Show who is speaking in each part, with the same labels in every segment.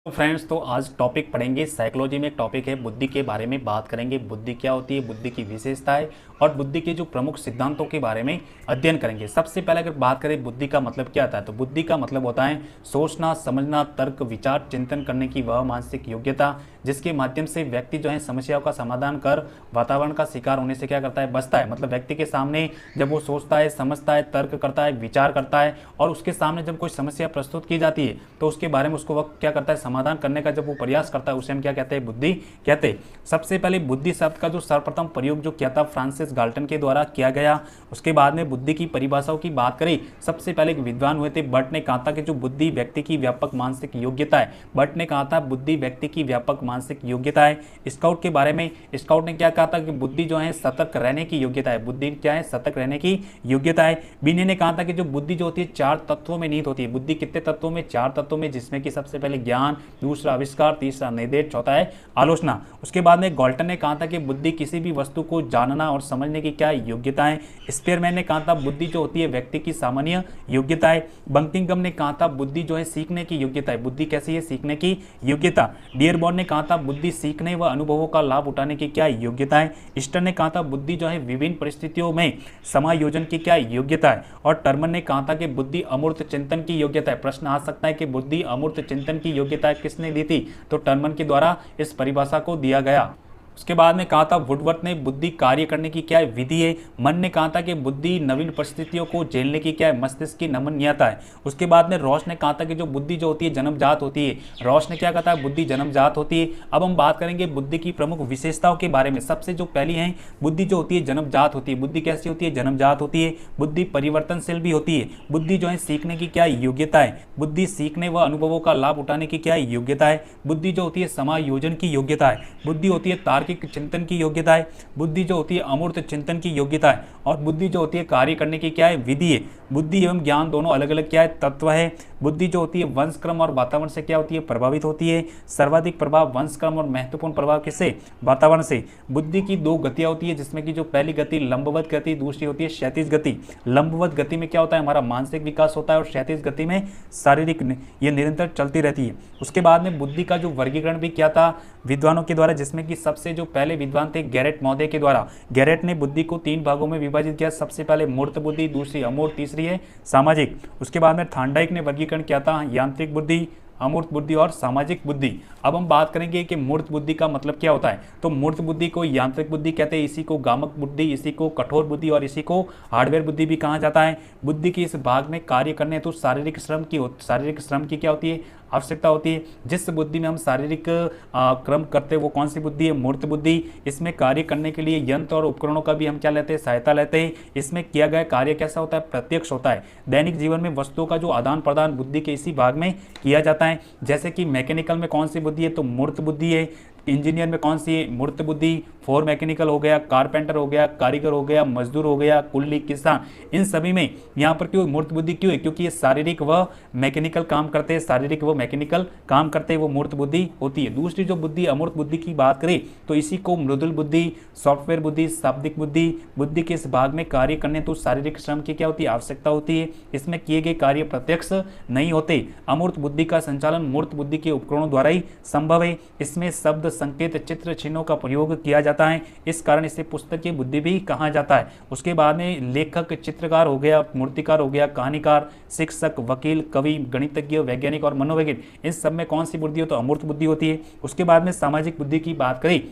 Speaker 1: तो फ्रेंड्स, तो आज टॉपिक पढ़ेंगे साइकोलॉजी में। एक टॉपिक है बुद्धि के बारे में बात करेंगे। बुद्धि क्या होती है, बुद्धि की विशेषताएं और बुद्धि के जो प्रमुख सिद्धांतों के बारे में अध्ययन करेंगे। सबसे पहले अगर बात करें बुद्धि का मतलब क्या होता है, तो बुद्धि का मतलब होता है सोचना, समझना, तर्क, विचार, चिंतन करने की वह मानसिक योग्यता जिसके माध्यम से व्यक्ति जो है समस्याओं का समाधान कर वातावरण का शिकार होने से क्या करता है, बचता है। मतलब व्यक्ति के सामने जब वो सोचता है, समझता है, तर्क करता है, विचार करता है और उसके सामने जब कोई समस्या प्रस्तुत की जाती है तो उसके बारे में उसको वक्त क्या करता है, समाधान करने का जब वो प्रयास करता है उसे हम क्या कहते हैं, बुद्धि कहते हैं। सबसे पहले बुद्धि शब्द का जो सर्वप्रथम प्रयोग जो किया था फ्रांसिस गाल्टन के द्वारा किया गया। उसके बाद में बुद्धि की परिभाषाओं की बात करें, सबसे पहले एक विद्वान हुए थे बर्ट ने कहा था कि जो बुद्धि व्यक्ति की व्यापक मानसिक योग्यता है। बर्ट ने कहा था बुद्धि व्यक्ति की व्यापक मानसिक योग्यता है। स्काउट के बारे में, स्काउट ने क्या कहा था कि बुद्धि जो है सतर्क रहने की योग्यता है। बुद्धि क्या है, सतर्क रहने की योग्यता है। बीने ने कहा था कि जो बुद्धि जो होती है चार तत्वों में निहित होती है। बुद्धि कितने तत्वों में, चार तत्वों में, जिसमें कि सबसे पहले ज्ञान, दूसरा आविष्कार, तीसरा निर्देश, चौथा है आलोचना। उसके बाद में गॉल्टन ने कहा था कि बुद्धि किसी भी वस्तु को जानना और समझने की क्या योग्यता है। स्पेयरमैन ने कहा था बुद्धि जो होती है व्यक्ति की सामान्य योग्यता है। बंकिंगम ने कहा था बुद्धि जो है सीखने की योग्यता है। बुद्धि कैसी है, सीखने की योग्यता। डियरबॉर्न ने कहा था बुद्धि सीखने व अनुभवों का लाभ उठाने की क्या योग्यता है। ईस्टर ने कहा था बुद्धि जो है विभिन्न परिस्थितियों में समायोजन की क्या योग्यता है। और टर्मन ने कहा था कि बुद्धि अमूर्त चिंतन की योग्यता है। प्रश्न आ सकता है कि बुद्धि अमूर्त चिंतन की योग्यता किसने दी थी, तो टर्मन के द्वारा इस परिभाषा को दिया गया। उसके बाद में कहा था वुडवर्थ ने बुद्धि कार्य करने की क्या विधि है। मन ने कहा था कि बुद्धि नवीन परिस्थितियों को झेलने की क्या है, मस्तिष्क की नमनीयता है। उसके बाद में रॉस ने कहा था कि जो बुद्धि जो होती है जन्मजात होती है। रॉस ने क्या कहा था, बुद्धि जन्मजात होती है। अब हम बात करेंगे बुद्धि की प्रमुख विशेषताओं के बारे में। सबसे जो पहली है, बुद्धि जो होती है जन्मजात होती है। बुद्धि कैसी होती है, जन्मजात होती है। बुद्धि परिवर्तनशील भी होती है। बुद्धि जो है सीखने की क्या योग्यता है। बुद्धि सीखने व अनुभवों का लाभ उठाने की क्या योग्यता है। बुद्धि जो होती है समायोजन की योग्यता है। बुद्धि होती है तार्किक चिंतन की योग्यता है। बुद्धि जो होती है अमूर्त चिंतन की योग्यता है। और बुद्धि जो होती है कार्य करने की क्या है, विधि है। बुद्धि एवं ज्ञान दोनों अलग अलग क्या है, तत्व है। बुद्धि जो होती है वंशक्रम और वातावरण से क्या होती है, प्रभावित होती है। सर्वाधिक प्रभाव वंशक्रम और महत्वपूर्ण प्रभाव किससे, वातावरण से। बुद्धि की दो गतियां होती है, जिसमें कि जो पहली गति लंबवत गति, दूसरी होती है क्षैतिज गति। लंबवत गति में क्या होता है, हमारा मानसिक विकास होता है और क्षैतिज गति में शारीरिक, ये निरंतर चलती रहती है। उसके बाद में बुद्धि का जो वर्गीकरण भी किया था विद्वानों के द्वारा, जिसमें कि सबसे जो पहले विद्वान थे गैरेट महोदय के द्वारा। गैरेट ने बुद्धि को तीन भागों में विभाजित किया। सबसे पहले मूर्त बुद्धि, दूसरी अमूर्त, तीसरी है सामाजिक। उसके बाद में थांडाइक ने वर्गीकरण किया था यांत्रिक बुद्धि, अमूर्त बुद्धि और सामाजिक बुद्धि। अब हम बात करेंगे कि मूर्त बुद्धि का मतलब क्या होता है। तो मूर्त बुद्धि को यांत्रिक बुद्धि कहते हैं, इसी को गामक बुद्धि, इसी को कठोर बुद्धि और इसी को हार्डवेयर बुद्धि भी कहा जाता है। बुद्धि की इस भाग में कार्य करने हेतु शारीरिक श्रम की क्या होती है, आवश्यकता होती है। जिस बुद्धि में हम शारीरिक क्रम करते हैं वो कौन सी बुद्धि है, मूर्त बुद्धि। इसमें कार्य करने के लिए यंत्र और उपकरणों का भी हम क्या लेते हैं, सहायता लेते हैं। इसमें किया गया कार्य कैसा होता है, प्रत्यक्ष होता है। दैनिक जीवन में वस्तुओं का जो आदान प्रदान बुद्धि के इसी भाग में किया जाता है। जैसे कि मैकेनिकल में कौन सी बुद्धि है, तो मूर्त बुद्धि है। इंजीनियर में कौन सी है, मूर्त बुद्धि। फोर मैकेनिकल हो गया, कारपेंटर हो गया, कारीगर हो गया, मजदूर हो गया, कुल्ली, किसान, इन सभी में यहाँ पर क्यों मूर्त बुद्धि क्यों है, क्योंकि ये शारीरिक व मैकेनिकल काम करते हैं। शारीरिक व मैकेनिकल काम करते हैं, वो मूर्त बुद्धि होती है। दूसरी जो बुद्धि अमूर्त बुद्धि की बात करें तो इसी को मृदुल बुद्धि, सॉफ्टवेयर बुद्धि, शाब्दिक बुद्धि। बुद्धि के इस भाग में कार्य करने तो शारीरिक श्रम की क्या होती है, आवश्यकता होती है। इसमें किए गए कार्य प्रत्यक्ष नहीं होते। अमूर्त बुद्धि का संचालन मूर्त बुद्धि के उपकरणों द्वारा ही संभव है। इसमें शब्द, संकेत, चित्र, चिन्हों का प्रयोग किया जाता है। इस कारण इसे पुस्तक की बुद्धि भी कहा जाता है। उसके बाद में लेखक, चित्रकार हो गया, मूर्तिकार हो गया, कहानीकार, शिक्षक, वकील, कवि, गणितज्ञ, वैज्ञानिक और मनोवैज्ञानिक, इस सब में कौन सी बुद्धि हो, तो अमूर्त बुद्धि होती है। उसके बाद में सामाजिक बुद्धि की बात करें,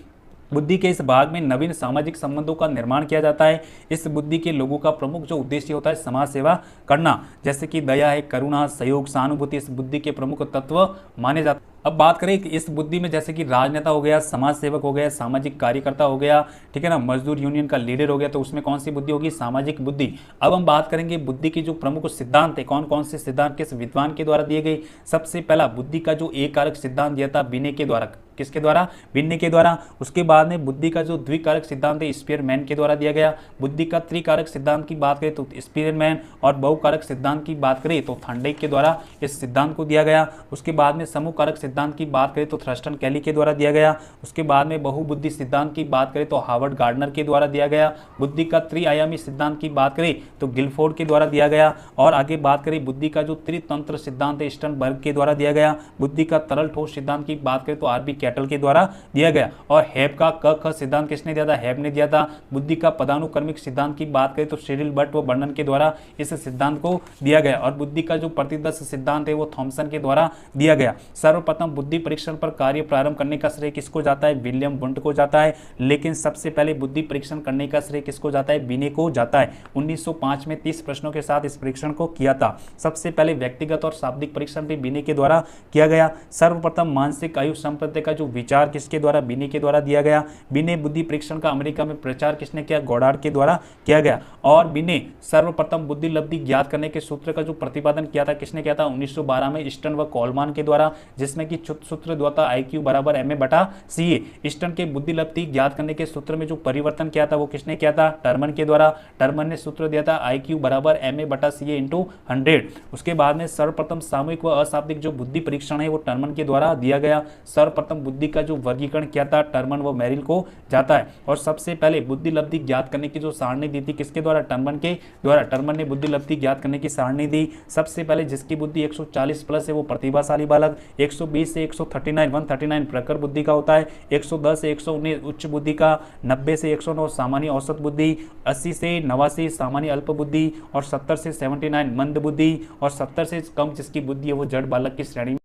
Speaker 1: बुद्धि के इस भाग में नवीन सामाजिक संबंधों का निर्माण किया जाता है। इस बुद्धि के लोगों का प्रमुख जो उद्देश्य होता है समाज सेवा करना, जैसे कि दया है, करुणा, सहयोग, सहानुभूति इस बुद्धि के प्रमुख तत्व माने जाते हैं। अब बात करें कि इस बुद्धि में जैसे कि राजनेता हो गया, समाज सेवक हो गया, सामाजिक कार्यकर्ता हो गया, ठीक है ना, मजदूर यूनियन का लीडर हो गया, तो उसमें कौन सी बुद्धि होगी, सामाजिक बुद्धि। अब हम बात करेंगे बुद्धि की जो प्रमुख सिद्धांत है, कौन कौन से सिद्धांत किस विद्वान के द्वारा दिए गए। सबसे पहला बुद्धि का जो एक कारक सिद्धांत दिया था बिने के द्वारा, किसके द्वारा, बिन्ने के द्वारा। उसके बाद में बुद्धि का जो द्विकारक सिद्धांत है स्पीयरमैन के द्वारा दिया गया। बुद्धि का त्रिकारक सिद्धांत की बात करें तो स्पीयरमैन, और बहुकारक सिद्धांत की बात करें तो थॉर्नडाइक के द्वारा इस सिद्धांत को दिया गया। उसके बाद में समूह कारक सिद्धांत की बात करें तो थर्स्टन कैली के द्वारा दिया गया। उसके बाद में बहुबुद्धि सिद्धांत की बात करें तो हार्वर्ड गार्डनर के द्वारा दिया गया। बुद्धि का त्रिआयामी सिद्धांत की बात करें तो गिलफोर्ड के द्वारा दिया गया। और आगे बात करें बुद्धि का जो त्रितंत्र सिद्धांत है स्टर्नबर्ग के द्वारा दिया गया। बुद्धि का तरल ठोस सिद्धांत की बात करें तो आरबी कैटल के द्वारा दिया गया। और हेब का क ख सिद्धांत किसने दिया था, हेब ने दिया था। बुद्धि का पदानुक्रमिक सिद्धांत की बात करें तो सिरिल बर्ट व बर्नन के द्वारा इस सिद्धांत को दिया गया। और बुद्धि का जो प्रतिदर्श सिद्धांत है वो थॉमसन के द्वारा दिया गया। सर्वप्रथम बुद्धि परीक्षण पर कार्य प्रारंभ करने का श्रेय किसको जाता है, विलियम वुंट को जाता है। लेकिन सबसे पहले बुद्धि परीक्षण करने का श्रेय किसको जाता है, बिने को जाता है। 1905 में 30 प्रश्नों के साथ इस परीक्षण को किया था। सबसे पहले व्यक्तिगत और शाब्दिक परीक्षण भी बिने के द्वारा किया गया। सर्वप्रथम मानसिक आयु संप्रत्यय का जो विचार किसके द्वारा, बिने के द्वारा दिया गया। बिने बुद्धि परीक्षण का अमेरिका में प्रचार किसने किया, गोडार्ड के द्वारा किया गया। और बिने सर्वप्रथम बुद्धि लब्धि ज्ञात करने के सूत्र का जो प्रतिपादन किया था किसने किया था, 1912 में स्टर्न व कोलमान के द्वारा, जिसमें कि सूत्र दिया था IQ बराबर MA/CA। स्टर्न के बुद्धि लब्धि ज्ञात करने के सूत्र में जो परिवर्तन किया था वो किसने किया था, टर्मन के द्वारा। टर्मन ने सूत्र दिया था IQ बराबर MA/CA × 100। उसके बाद में सर्वप्रथम सामूहिक व अशाब्दिक जो बुद्धि परीक्षण है वो टर्मन के द्वारा दिया गया। सर्वप्रथम बुद्धि का जो वर्गीकरण किया था टर्मन व मेरिल को जाता है। और सबसे पहले बुद्धि लब्धि ज्ञात करने की जो सारणी दी थी किसके द्वारा, टर्मन के द्वारा। टर्मन ने बुद्धि लब्धि ज्ञात करने की सारणी दी। सबसे पहले जिसकी बुद्धि 140 प्लस है वो प्रतिभाशाली बालक, 120 से 139 प्रखर बुद्धि का होता है, 110 से 119 उच्च बुद्धि का, 90 से 109 सामान्य औसत बुद्धि, 80 से 89 सामान्य अल्प बुद्धि, और 70 से 79 मंद बुद्धि, और 70 से कम जिसकी बुद्धि है वो जड़ बालक की श्रेणी में